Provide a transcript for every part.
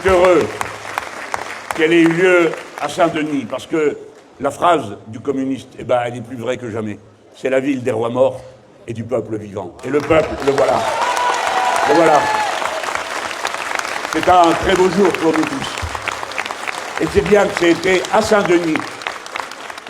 suis heureux qu'elle ait eu lieu à Saint-Denis, parce que la phrase du communiste, eh ben, elle est plus vraie que jamais. C'est la ville des rois morts et du peuple vivant. Et le peuple, le voilà. Le voilà. C'est un très beau jour pour nous tous. Et c'est bien que c'est été à Saint-Denis,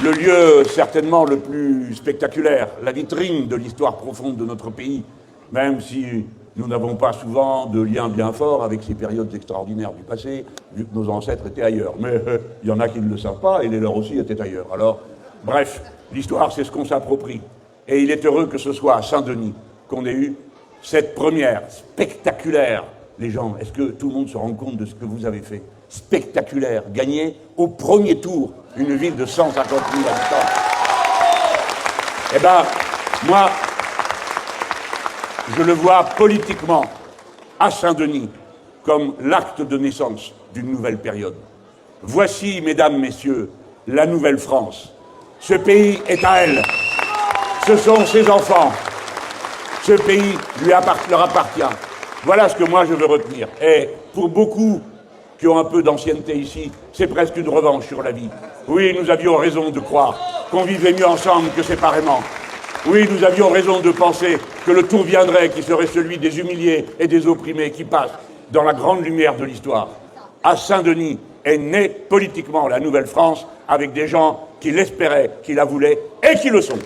le lieu certainement le plus spectaculaire, la vitrine de l'histoire profonde de notre pays, même si nous n'avons pas souvent de lien bien fort avec ces périodes extraordinaires du passé, vu que nos ancêtres étaient ailleurs. Mais il y en a qui ne le savent pas, et les leurs aussi étaient ailleurs. Alors, bref, l'histoire, c'est ce qu'on s'approprie. Et il est heureux que ce soit à Saint-Denis qu'on ait eu cette première spectaculaire. Les gens, est-ce que tout le monde se rend compte de ce que vous avez fait? Spectaculaire, gagné au premier tour, une ville de 150 000 habitants. Eh ben, moi, je le vois politiquement, à Saint-Denis, comme l'acte de naissance d'une nouvelle période. Voici, mesdames, messieurs, la nouvelle France. Ce pays est à elle. Ce sont ses enfants. Ce pays leur appartient. Voilà ce que moi je veux retenir. Et pour beaucoup qui ont un peu d'ancienneté ici, c'est presque une revanche sur la vie. Oui, nous avions raison de croire qu'on vivait mieux ensemble que séparément. Oui, nous avions raison de penser que le tour viendrait, qui serait celui des humiliés et des opprimés qui passent dans la grande lumière de l'histoire. À Saint-Denis est née politiquement la nouvelle France avec des gens qui l'espéraient, qui la voulaient et qui le sont.